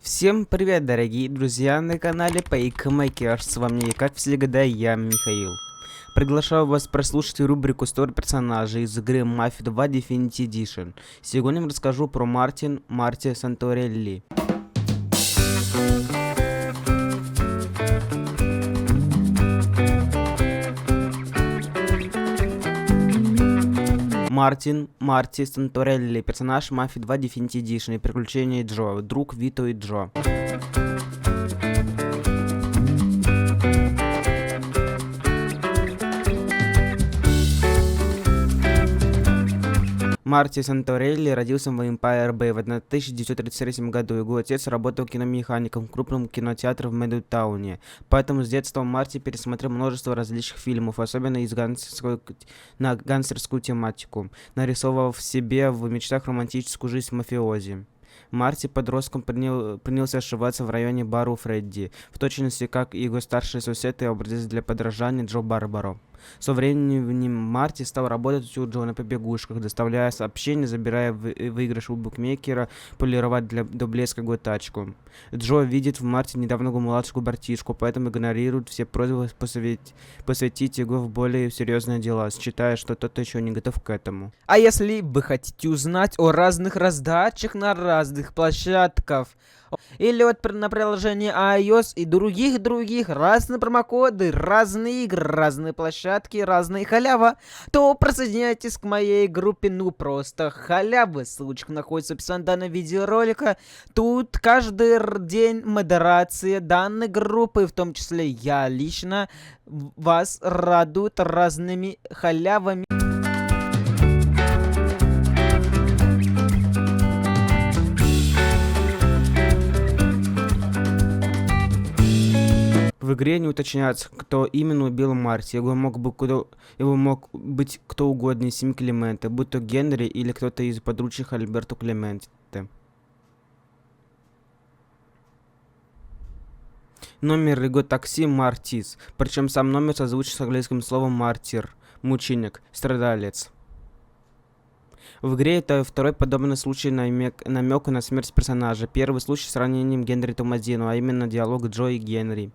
Всем привет, дорогие друзья, на канале PakeMaker. С вами, как всегда, я, Михаил. Приглашаю вас прослушать рубрику «Стор персонажей» из игры Mafia 2 Definitive Edition. Сегодня я расскажу про Марти Санторелли. Марти Санторелли, персонаж Mafia 2 Definitive Edition и приключения Джо, друг Вито и Джо. Марти Санторелли родился в Empire Bay в 1933 году. Его отец работал киномехаником в крупном кинотеатре в Мэддутауне. Поэтому с детства Марти пересмотрел множество различных фильмов, особенно на гангстерскую тематику, нарисовав себе в мечтах романтическую жизнь мафиози. Марти подростком принялся ошиваться в районе бара у Фредди, в точности как и его старший сосед и образец для подражания Джо Барбаро. Со временем Марти стал работать у Джо на побегушках, доставляя сообщения, забирая выигрыш у букмекера, полировать до блеска его тачку. Джо видит в Марти недавнего младшего братишку, поэтому игнорирует все просьбы посвятить его в более серьезные дела, считая, что тот еще не готов к этому. А если вы хотите узнать о разных раздачах на разных площадках, или вот на приложении iOS и других разные промокоды, разные игры, разные площадки, разные халява, то присоединяйтесь к моей группе «Ну просто халявы». Ссылочка находится в описании данного видеоролика. Тут каждый день модерация данной группы, в том числе я лично, вас радует разными халявами. В игре не уточняется, кто именно убил Марти. Его мог быть кто угодно из семьи Клементе, будь то Генри или кто-то из подручных Альберто Клементе. Номер его такси Мартис, причем сам номер созвучен с английским словом мартир, мученик, страдалец. В игре это второй подобный случай намека на смерть персонажа. Первый случай с ранением Генри Томазино, а именно диалог Джо и Генри.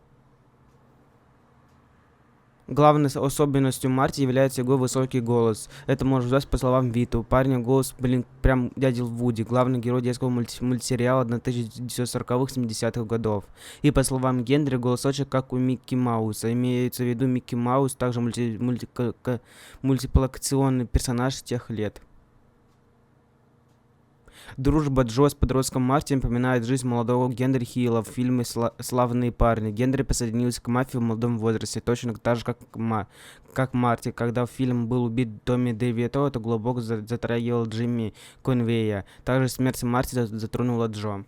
Главной особенностью Марти является его высокий голос. Это можно узнать по словам Вито. У парня голос, прям дядя Вуди, главный герой детского мультсериала 1940-70-х годов. И по словам Генри, голосочек как у Микки Мауса. Имеется в виду Микки Маус, также мультипликационный персонаж тех лет. Дружба Джо с подростком Марти напоминает жизнь молодого Генри Хилла в фильме «Славные парни». Генри присоединился к мафии в молодом возрасте, точно так же, как Марти. Когда в фильме был убит Томми Девито, это глубоко затрагивал Джимми Конвея. Также смерть Марти затронула Джо.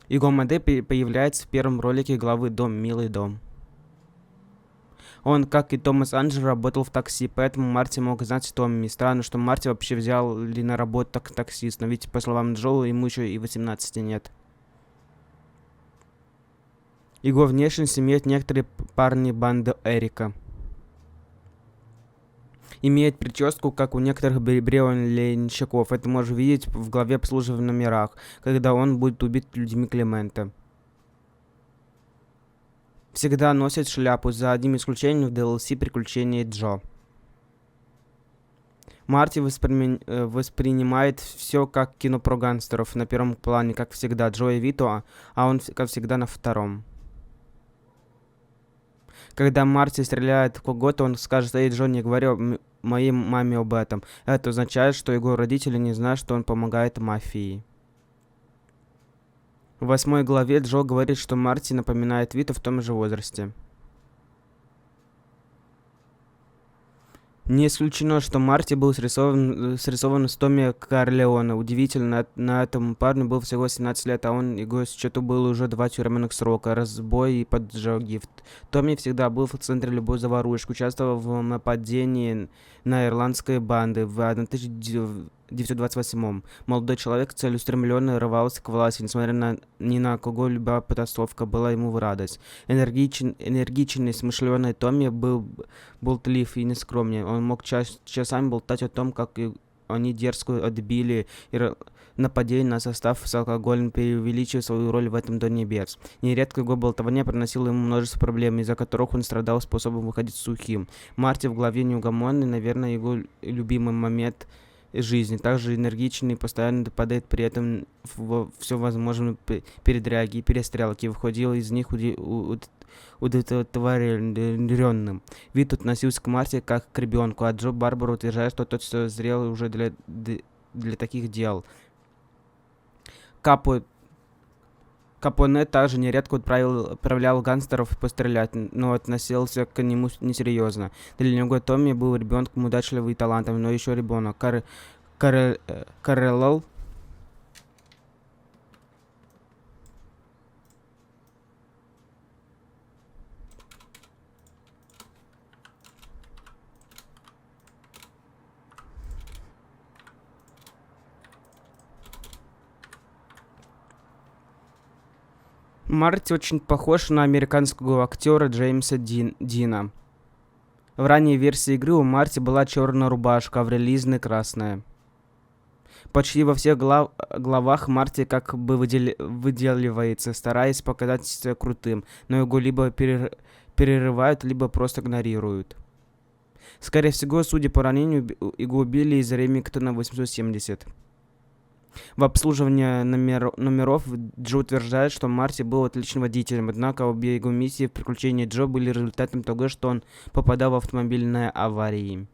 Его модель появляется в первом ролике главы «Дом, милый дом». Он, как и Томас Анджело, работал в такси, поэтому Марти мог знать Томми. Странно, что Марти вообще взял ли на работу таксиста, ведь, по словам Джоу, ему еще и 18 нет. Его внешность имеют некоторые парни банды Эрика. Имеет прическу, как у некоторых бреонленщиков. Это можно видеть в главе обслуживания в номерах, когда он будет убит людьми Клемента. Всегда носит шляпу, за одним исключением в DLC «Приключения Джо». Марти воспринимает все как кино про гангстеров на первом плане, как всегда, Джо и Вито, а он, как всегда, на втором. Когда Марти стреляет в кого-то, он скажет: «Эй, Джо, не говори моей маме об этом». Это означает, что его родители не знают, что он помогает мафии. В 8 главе Джо говорит, что Марти напоминает Вито в том же возрасте. Не исключено, что Марти был срисован с Томми Корлеоне. Удивительно, на этом парню было всего 17 лет, а его счету было уже 2 тюремных срока, разбой и поджоги. Томми всегда был в центре любой заварушки, участвовал в нападении на ирландские банды в 1928-м. Молодой человек целеустремленно рвался к власти, несмотря ни на какую-либо потасовка была ему в радость. Энергичный, смышленый Томми был болтлив и нескромный. Он мог часами болтать о том, как они дерзко отбили нападений на состав с алкоголем, преувеличивая свою роль в этом до небес. Нередко его болтовня приносила ему множество проблем, из-за которых он страдал способом выходить сухим. Марти в главе неугомонный, наверное, его любимый момент жизни. Также энергичный и постоянно падает при этом во все возможные передряги и перестрелки, выходил из них удовлетворенным. Вит относился к Марти как к ребенку, а Джо Барбара утверждает, что тот все зрел уже для таких дел. Капоне также нередко отправлял гангстеров пострелять, но относился к нему несерьезно. Для него Томми был ребенком удачливым и талантливым, но еще ребенок. Карелл Марти очень похож на американского актера Джеймса Дина. В ранней версии игры у Марти была черная рубашка, а в релизной красная. Почти во всех главах Марти как бы выделивается, стараясь показаться крутым, но его либо перерывают, либо просто игнорируют. Скорее всего, судя по ранению, его убили из Ремингтона 870. В обслуживании номеров Джо утверждает, что Марти был отличным водителем, однако обе его миссии в приключении Джо были результатом того, что он попадал в автомобильные аварии.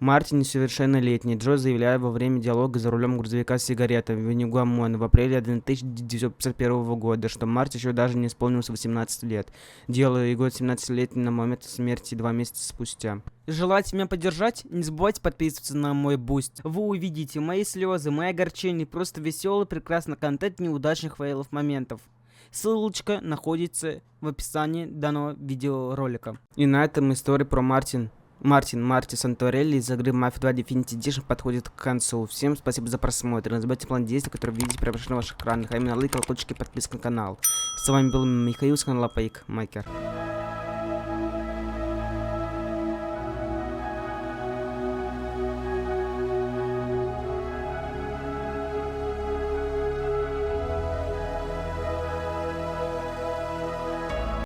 Марти несовершеннолетний. Джо заявляет во время диалога за рулем грузовика с сигаретами в Неугомон в апреле 1951 года, что Марти еще даже не исполнился 18 лет, делая его 17-летним на момент смерти 2 месяца спустя. Желаете меня поддержать? Не забывайте подписываться на мой буст. Вы увидите мои слезы, мои огорчения, просто веселый, прекрасный контент неудачных фейлов моментов. Ссылочка находится в описании данного видеоролика. И на этом история про Марти Санторелли из игры Mafia 2 Definitive Edition подходит к концу. Всем спасибо за просмотр. Не забывайте план действий, который вы видите прямо на ваших экранах, а именно лайк, колокольчики, подписка на канал. С вами был Михаил с канала Пайк Макер.